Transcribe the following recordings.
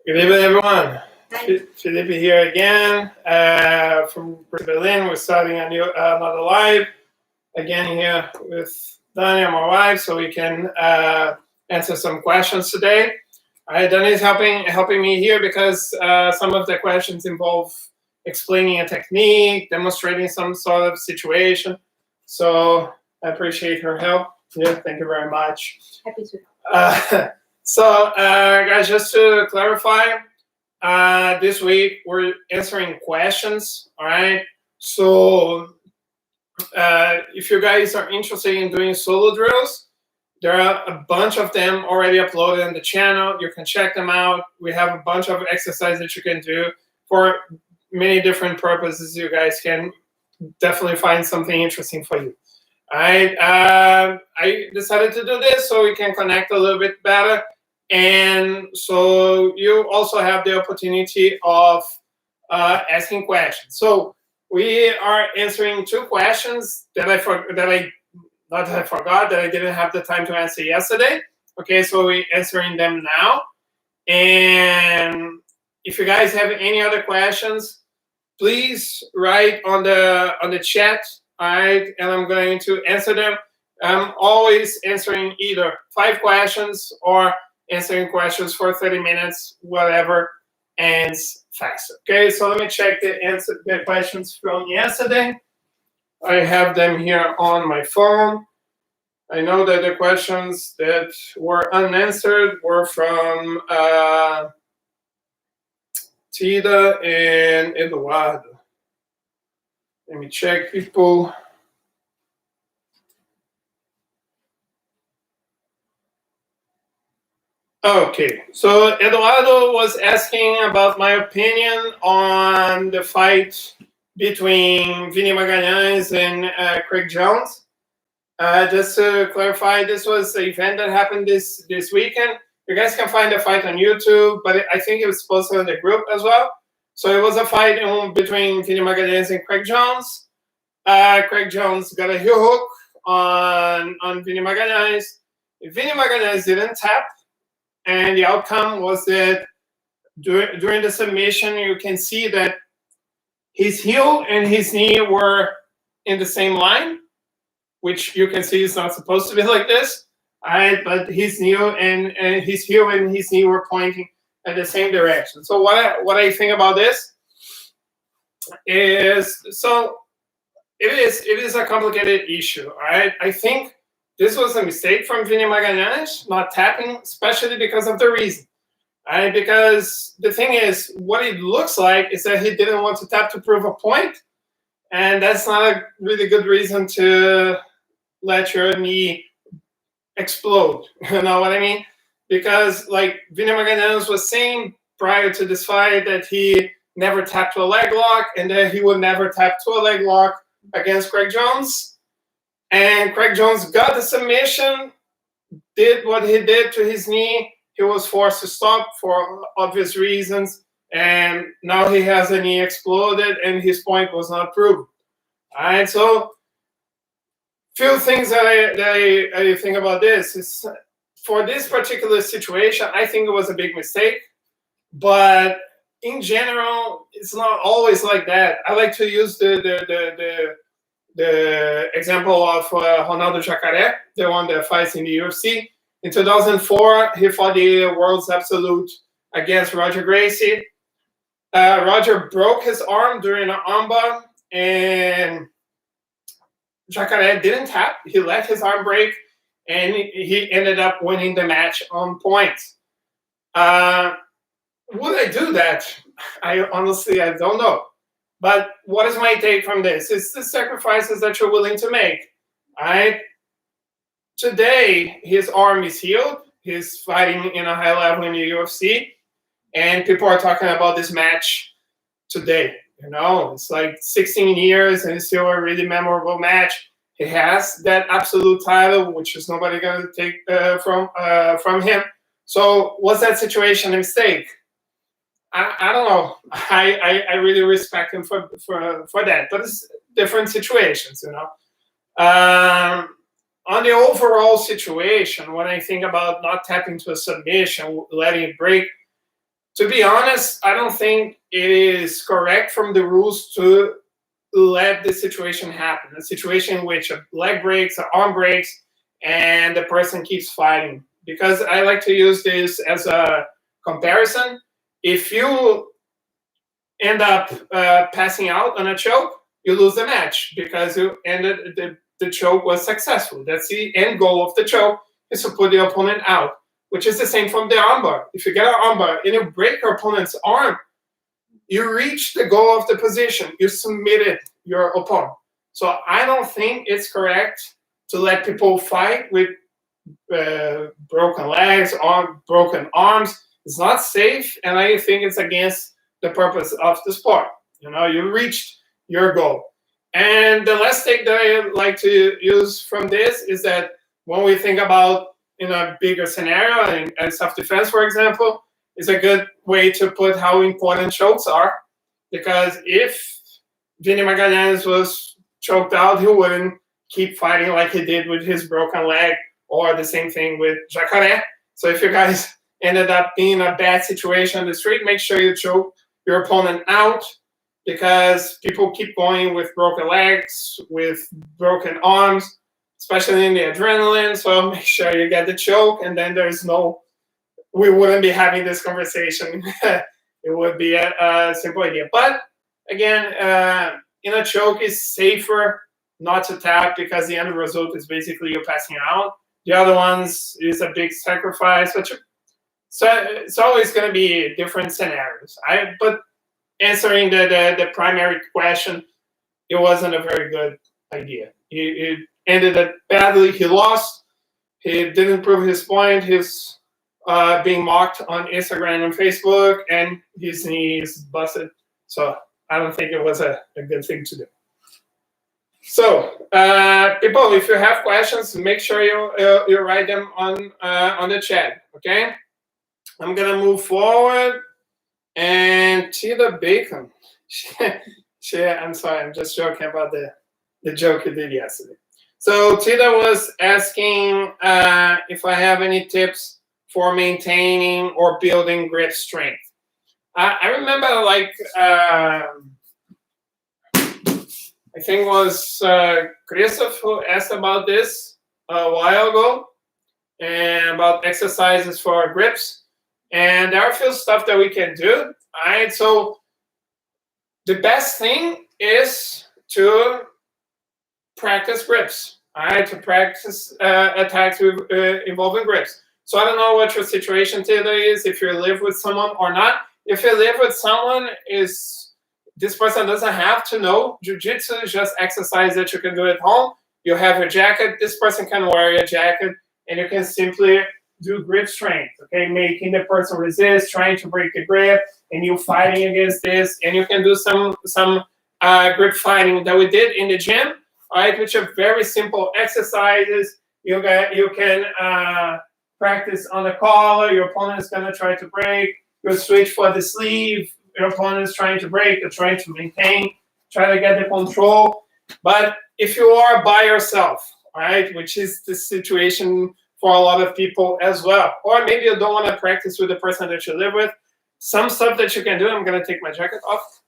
Good evening, everyone. Hi. Felipe here again from Berlin. We're starting a new another live again here with Dania, my wife, so we can answer some questions today. Dania is helping me here because some of the questions involve explaining a technique, demonstrating some sort of situation. So I appreciate her help. Yeah, thank you very much. Happy to. So, guys, just to clarify, this week we're answering questions, all right? So, if you guys are interested in doing solo drills, there are a bunch of them already uploaded on the channel. You can check them out. We have a bunch of exercises that you can do for many different purposes. You guys can definitely find something interesting for you. All right, I decided to do this so we can connect a little bit better. And so you also have the opportunity of asking questions. So we are answering two questions that I didn't have the time to answer yesterday. Okay, so we're answering them now. And if you guys have any other questions, please write on the chat. All right, and I'm going to answer them. I'm always answering either 5 questions or answering questions for 30 minutes, whatever ends faster. Okay, so let me check the questions from yesterday. I have them here on my phone. I know that the questions that were unanswered were from Tida and Eduardo. Let me check people. Okay, so Eduardo was asking about my opinion on the fight between Vinnie Magalhães and Craig Jones. Just to clarify, this was the event that happened this weekend. You guys can find the fight on YouTube, but I think it was posted in the group as well. So it was a fight between Vinnie Magalhães and Craig Jones. Craig Jones got a heel hook on Vinnie Magalhães. Vinnie Magalhães didn't tap, and the outcome was that during the submission, you can see that his heel and his knee were in the same line, which you can see is not supposed to be like this. All right, but his heel and his knee were pointing at the same direction. So what I think about this is, so it is a complicated issue. All right, I think this was a mistake from Vinnie Magalhães not tapping, especially because of the reason. All right, because the thing is, what it looks like is that he didn't want to tap to prove a point, and that's not a really good reason to let your knee explode. You know what I mean? Because like Vinnie Magalhães was saying prior to this fight that he never tapped to a leg lock and that he would never tap to a leg lock against Craig Jones. And Craig Jones got the submission, did what he did to his knee. He was forced to stop for obvious reasons. And now he has a knee exploded and his point was not proved. All right, so few things that I think about this is, for this particular situation, I think it was a big mistake. But in general, it's not always like that. I like to use the example of Ronaldo Jacaré, the one that fights in the UFC. In 2004, he fought the world's absolute against Roger Gracie. Roger broke his arm during an armbar, and Jacaré didn't tap. He let his arm break, and he ended up winning the match on points. Would I do that? I don't know. But what is my take from this? It's the sacrifices that you're willing to make. All right? Today, his arm is healed. He's fighting in a high level in the UFC. And people are talking about this match today. You know, it's like 16 years and it's still a really memorable match. He has that absolute title, which is nobody going to take from him. So was that situation a mistake? I don't know. I really respect him for that, but it's different situations, you know. On the overall situation, when I think about not tapping to a submission, letting it break, To be honest, I don't think it is correct from the rules to let the situation happen. A situation in which a leg breaks, an arm breaks, and the person keeps fighting. Because I like to use this as a comparison. If you end up passing out on a choke, you lose the match because you ended the choke was successful. That's the end goal of the choke, is to put the opponent out, which is the same from the armbar. If you get an armbar and you break your opponent's arm, you reach the goal of the position. You submitted your opponent. So I don't think it's correct to let people fight with broken legs or broken arms. It's not safe, and I think it's against the purpose of the sport. You reached your goal. And the last take that I like to use from this is that when we think about in a bigger scenario, and self-defense, for example, is a good way to put how important chokes are. Because if Vinnie Magalhães was choked out, he wouldn't keep fighting like he did with his broken leg, or the same thing with Jacaré. So if you guys ended up being in a bad situation on the street, make sure you choke your opponent out, because people keep going with broken legs, with broken arms, especially in the adrenaline. So make sure you get the choke, and then we wouldn't be having this conversation. It would be a simple idea. But again, in a choke, it's safer not to tap, because the end result is basically you passing out. The other ones is a big sacrifice, but so it's always going to be different scenarios. But answering the primary question, it wasn't a very good idea. It ended up badly. He lost. He didn't prove his point. He's being mocked on Instagram and Facebook, and his knee is busted. So I don't think it was a good thing to do. So people, if you have questions, make sure you write them on the chat. Okay, I'm gonna move forward. And Tita Bacon, I'm sorry, I'm just joking about the joke you did yesterday. So Tita was asking if I have any tips for maintaining or building grip strength. I remember, I think it was Christoph who asked about this a while ago, and about exercises for grips. And there are a few stuff that we can do. All right, so the best thing is to practice grips. All right, to practice attacks involving grips. So I don't know what your situation today is, if you live with someone or not. If you live with someone, this person doesn't have to know Jiu-Jitsu, is just exercise that you can do at home. You have your jacket. This person can wear your jacket, and you can simply do grip strength, okay? Making the person resist, trying to break the grip, and you fighting against this. And you can do some grip fighting that we did in the gym, all right, which are very simple exercises. You can practice on the collar. Your opponent is going to try to break. You switch for the sleeve. Your opponent is trying to break. You're trying to maintain, try to get the control. But if you are by yourself, all right, which is the situation for a lot of people as well, or maybe you don't want to practice with the person that you live with, some stuff that you can do. I'm going to take my jacket off.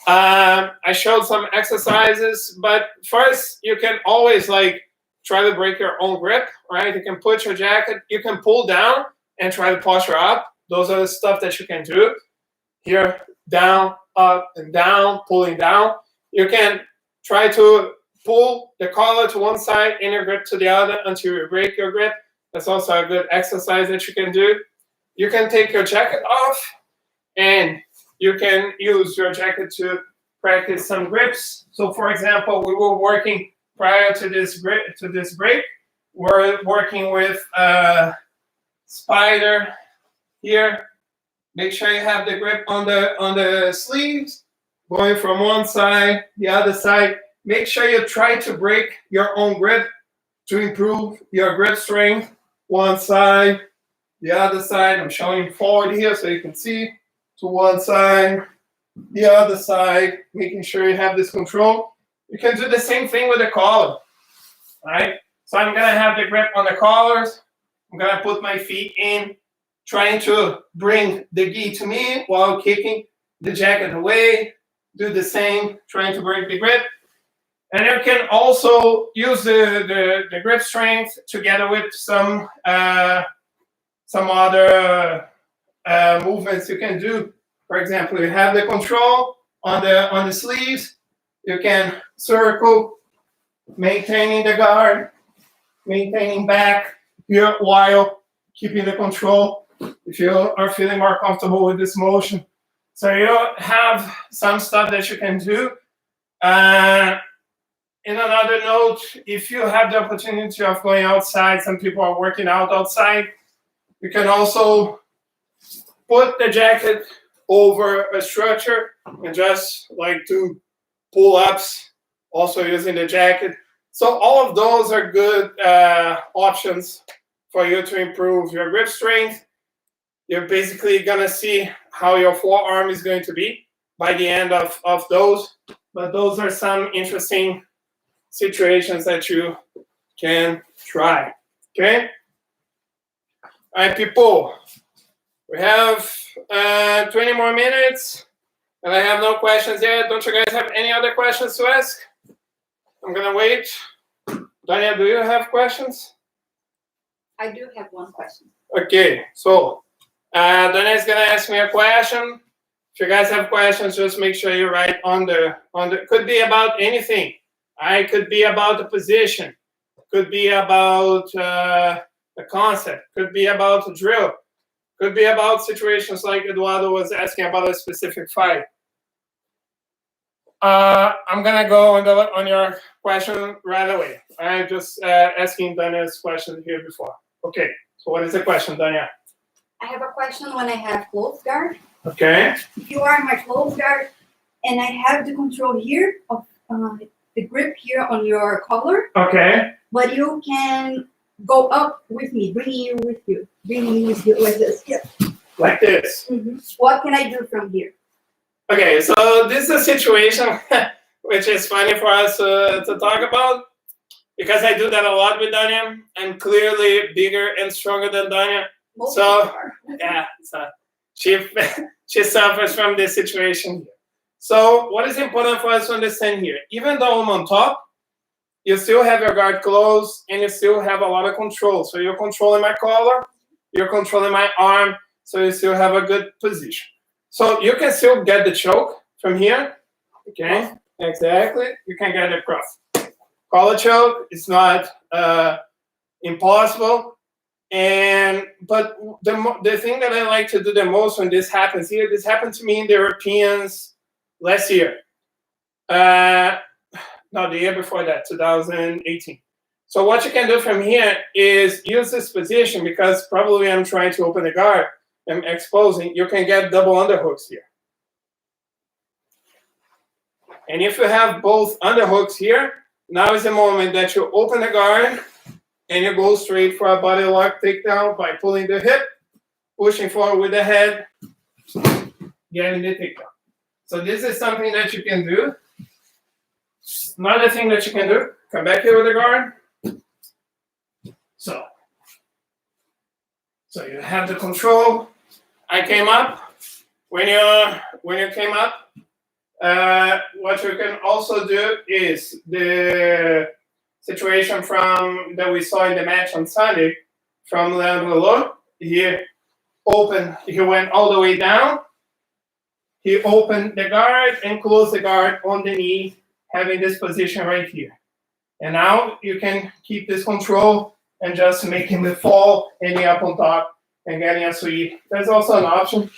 I showed some exercises, but first you can always try to break your own grip, right? You can put your jacket, you can pull down and try to posture up. Those are the stuff that you can do. Here, down, up, and down, pulling down. You can try to pull the collar to one side and your grip to the other until you break your grip. That's also a good exercise that you can do. You can take your jacket off, and you can use your jacket to practice some grips. So, for example, we were working prior to this break. We're working with spider here. Make sure you have the grip on the sleeves, going from one side, the other side. Make sure you try to break your own grip to improve your grip strength. One side, the other side. I'm showing forward here so you can see. To one side, the other side, making sure you have this control. You can do the same thing with the collar, all right? So I'm gonna have the grip on the collars. I'm gonna put my feet in, trying to bring the gi to me while kicking the jacket away. Do the same, trying to break the grip. And you can also use the grip strength together with some other movements you can do. For example, you have the control on the sleeves. You can circle, maintaining the guard, maintaining back here while keeping the control if you are feeling more comfortable with this motion. So you have some stuff that you can do. In another note, if you have the opportunity of going outside, some people are working out outside, you can also put the jacket over a structure and just like do pull-ups, also using the jacket. So all of those are good options for you to improve your grip strength. You're basically gonna see how your forearm is going to be by the end of those. But those are some interesting situations that you can try. Okay? All right, people. We have 20 more minutes, and I have no questions yet. Don't you guys have any other questions to ask? I'm gonna wait. Dania, do you have questions? I do have one question. Okay, so Dania is gonna ask me a question. If you guys have questions, just make sure you write on the. Could be about anything. Could be about the position. Could be about the concept. Could be about the drill. Could be about situations like Eduardo was asking about a specific fight. I'm gonna go on your question right away. I'm just asking Dania's question here before. Okay, so what is the question, Dania? I have a question when I have close guard. Okay. If you are in my close guard and I have the control here of the grip here on your collar. Okay. But you can go up with me, bringing me with you like this. Yeah. Like this. Mm-hmm. What can I do from here? Okay, so this is a situation which is funny for us to talk about because I do that a lot with Dania. I'm clearly bigger and stronger than Dania. So she suffers from this situation here. So what is important for us to understand here? Even though I'm on top, you still have your guard closed and you still have a lot of control. So you're controlling my collar, you're controlling my arm, so you still have a good position. So you can still get the choke from here. Okay, exactly. You can get it across. Collar choke is not impossible. But the thing that I like to do the most when this happens here, this happened to me in the Europeans last year. No, the year before that, 2018. So what you can do from here is use this position because probably I'm trying to open the guard. I'm exposing. You can get double underhooks here. And if you have both underhooks here, now is the moment that you open the guard and you go straight for a body lock takedown by pulling the hip, pushing forward with the head, getting the takedown. So this is something that you can do. Another thing that you can do, come back here with the guard. So you have the control. I came up. When you came up, what you can also do is the situation that we saw in the match on Sunday from Leandro. He went all the way down. He opened the guard and closed the guard on the knee, having this position right here. And now you can keep this control and just make him fall, ending up on top and getting a sweep. There's also an option.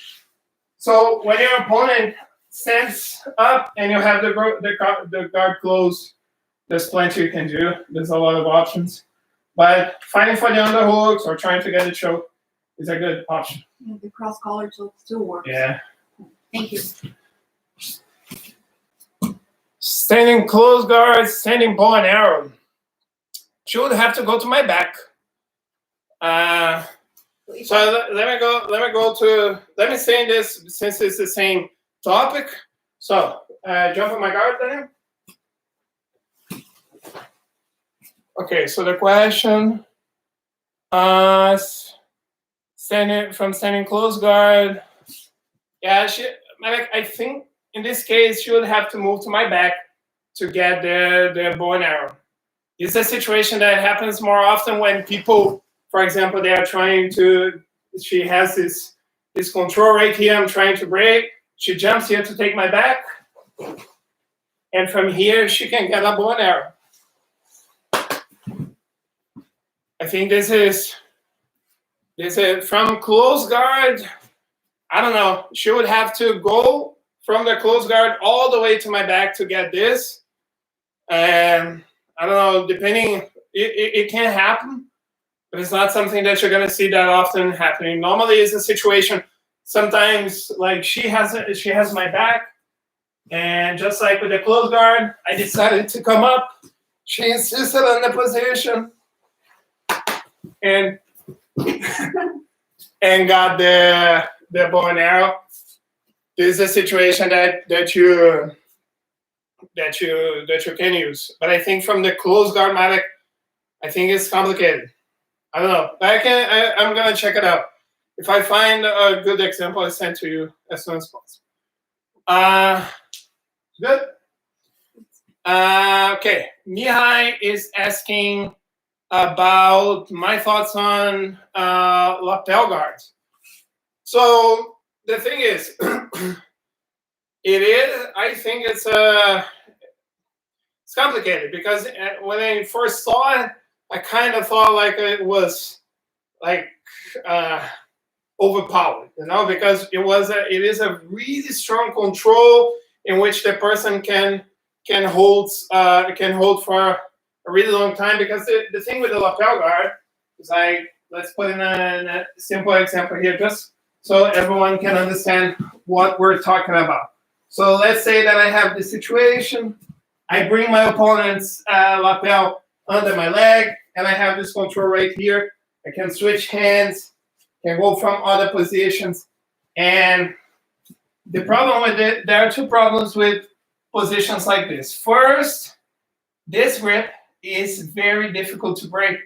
So when your opponent stands up and you have the guard closed, there's plenty you can do. There's a lot of options. But fighting for the underhooks or trying to get a choke is a good option. Yeah, the cross collar choke still works. Yeah. Thank you. Standing close guard, standing bow and arrow. Should have to go to my back. So let me say this since it's the same topic. So jump on my guard, Daniel. Okay, so the question, standing close guard. Yeah, I think in this case she would have to move to my back to get the bow and arrow. It's a situation that happens more often when people, for example, they are trying to. She has this control right here. I'm trying to break. She jumps here to take my back, and from here she can get a bow and arrow. I think this is from close guard. I don't know. She would have to go from the close guard all the way to my back to get this. And I don't know, depending, it can happen, but it's not something that you're gonna see that often happening. Normally it's a situation, sometimes like she has my back, and just like with the close guard, I decided to come up. She insisted on the position and got the bow and arrow. This is a situation that you can use. But I think from the close guard Matic, I think it's complicated. I don't know. I'm gonna check it out. If I find a good example, I'll send to you as soon as possible. Good. Okay. Mihai is asking about my thoughts on lapel guards. So the thing is, I think it's complicated because when I first saw it, I kind of thought like it was like overpowered, because it is a really strong control in which the person can hold for a really long time. Because the thing with the lapel guard is let's put in a simple example here, just so everyone can understand what we're talking about. So let's say that I have this situation. I bring my opponent's lapel under my leg, and I have this control right here. I can switch hands, can go from other positions. And the problem with it, there are two problems with positions like this. First, this grip is very difficult to break.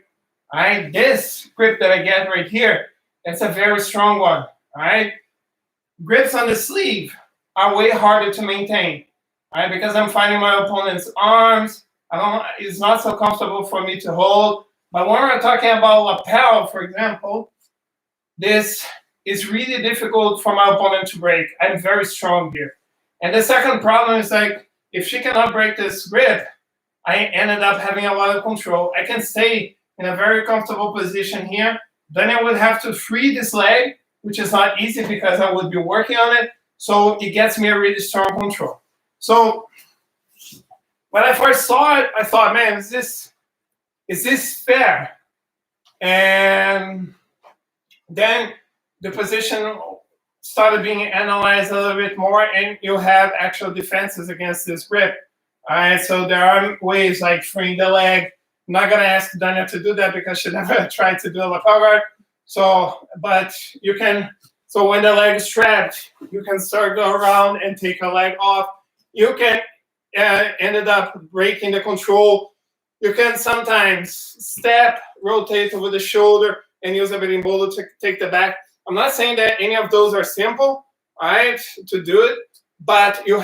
All right, this grip that I get right here, that's a very strong one. All right, grips on the sleeve are way harder to maintain. All right, because I'm finding my opponent's arms. It's not so comfortable for me to hold. But when we're talking about lapel, for example, this is really difficult for my opponent to break. I'm very strong here. And the second problem is like, if she cannot break this grip, I ended up having a lot of control. I can stay in a very comfortable position here. Then I would have to free this leg, which is not easy because I would be working on it. So it gets me a really strong control. So when I first saw it, I thought, man, is this fair? And then the position started being analyzed a little bit more, and you have actual defenses against this grip. All right, so there are ways like freeing the leg. I'm not gonna ask Dania to do that because she never tried to do a lapel guard. So, but you can. So when the leg is strapped, you can start go around and take a leg off. You can ended up breaking the control. You can sometimes step, rotate over the shoulder, and use a berimbolo to take the back. I'm not saying that any of those are simple, all right, to do it, but you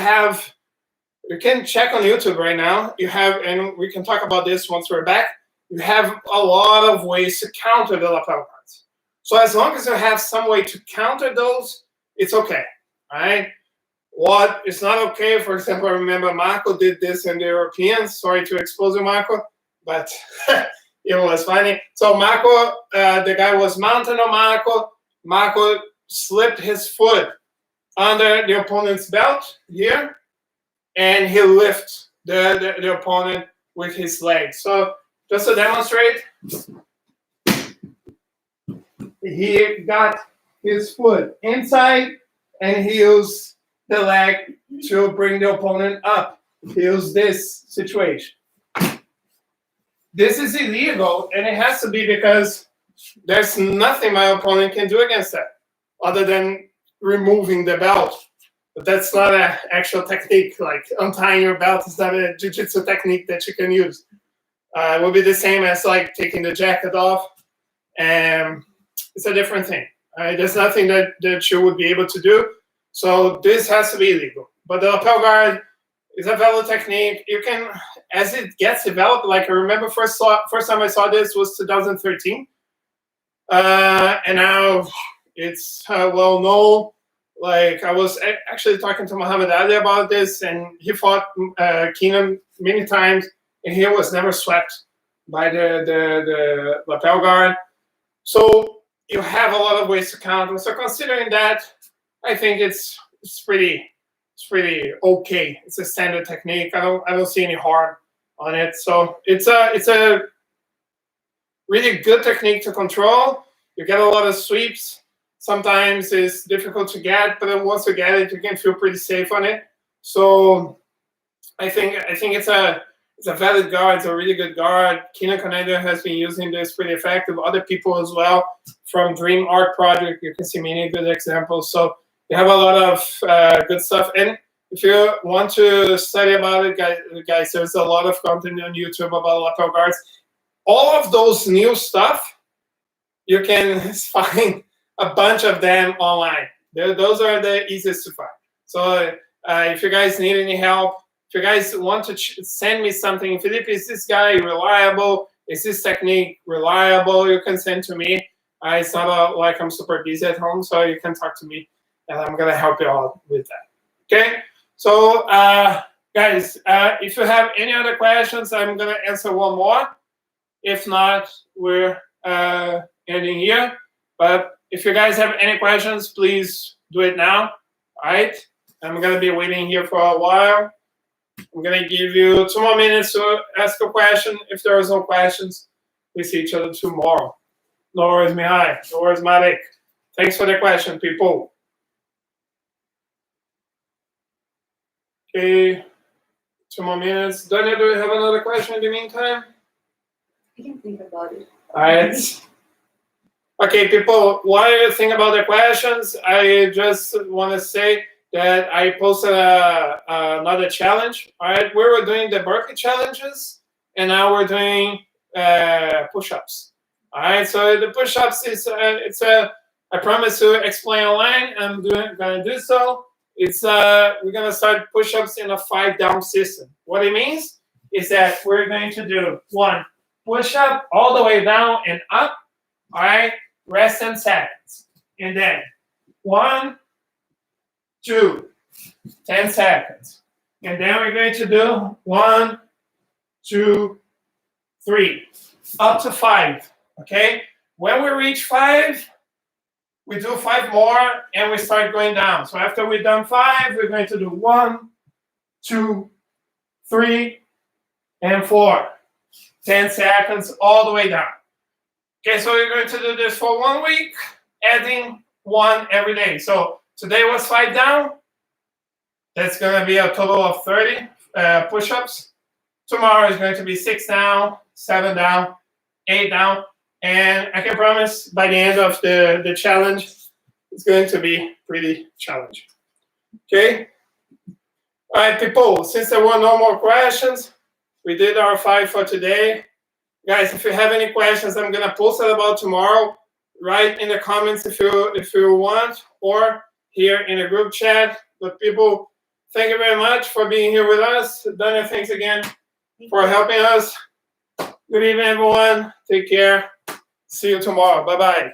can check on YouTube right now. And we can talk about this once we're back. You have a lot of ways to counter the lapel guards. So as long as you have some way to counter those, it's okay, all right? What is not okay, for example, I remember Marco did this in the Europeans. Sorry to expose you, Marco, but it was funny. So Marco, the guy was mounted on Marco. Marco slipped his foot under the opponent's belt here, and he lifted the opponent with his leg. So just to demonstrate, he got his foot inside, and he used the leg to bring the opponent up. He used this situation. This is illegal, and it has to be because there's nothing my opponent can do against that other than removing the belt. But that's not an actual technique. Like untying your belt is not a jiu-jitsu technique that you can use. It will be the same as like taking the jacket off. And it's a different thing. There's nothing that you would be able to do. So this has to be legal. But the lapel guard is a valid technique. You can, as it gets developed, like I remember first time I saw this was 2013. And now it's well known. Like I was actually talking to Muhammad Ali about this, and he fought Keenan many times, and he was never swept by the lapel guard. So you have a lot of ways to counter. So considering that, I think it's pretty okay. It's a standard technique. I don't see any harm on it. So it's a really good technique to control. You get a lot of sweeps. Sometimes it's difficult to get, but then once you get it, you can feel pretty safe on it. So I think it's a valid guard. It's a really good guard. Keenan Canada has been using this pretty effective. Other people as well from Dream Art Project. You can see many good examples. So you have a lot of good stuff. And if you want to study about it, guys, there's a lot of content on YouTube about lapel guards. All of those new stuff, you can find a bunch of them online. Those are the easiest to find. So if you guys need any help, if you guys want to send me something, Felipe, is this guy reliable? Is this technique reliable? You can send to me. It's not like I'm super busy at home, so you can talk to me, and I'm gonna help you out with that. Okay. So guys, if you have any other questions, I'm gonna answer one more. If not, we're ending here. But if you guys have any questions, please do it now. All right. I'm gonna be waiting here for a while. I'm gonna give you 2 more minutes to ask a question. If there is no questions, we see each other tomorrow. No worries, Mihai. No worries, Marek. Thanks for the question, people. Okay, 2 more minutes. Dania, do you have another question in the meantime? I can think about it. All right. Okay, people, what do you think about the questions? I just want to say that I posted another challenge. All right, we were doing the Berkeley challenges, and now we're doing push-ups. All right, so the push-ups is I promise to explain online. I'm gonna do so. It's we're gonna start push-ups in a 5-down system. What it means is that we're going to do 1 push-up all the way down and up. All right, rest 10 seconds, and then 1, 2, 10 seconds, and then we're going to do 1, 2, 3, up to 5. Okay, when we reach 5, we do 5 more, and we start going down. So after we've done 5, we're going to do 1, 2, 3, and 4. 10 seconds all the way down. Okay, so we're going to do this for 1 week, adding 1 every day. So today was 5 down. That's going to be a total of 30 push-ups. Tomorrow is going to be 6 down, 7 down, 8 down. And I can promise by the end of the challenge, it's going to be pretty challenging. Okay? All right, people, since there were no more questions, we did our 5 for today. Guys, if you have any questions, I'm going to post it about tomorrow. Write in the comments if you want, or here in the group chat. But people, thank you very much for being here with us. Dania, thanks again for helping us. Good evening, everyone. Take care. See you tomorrow. Bye-bye.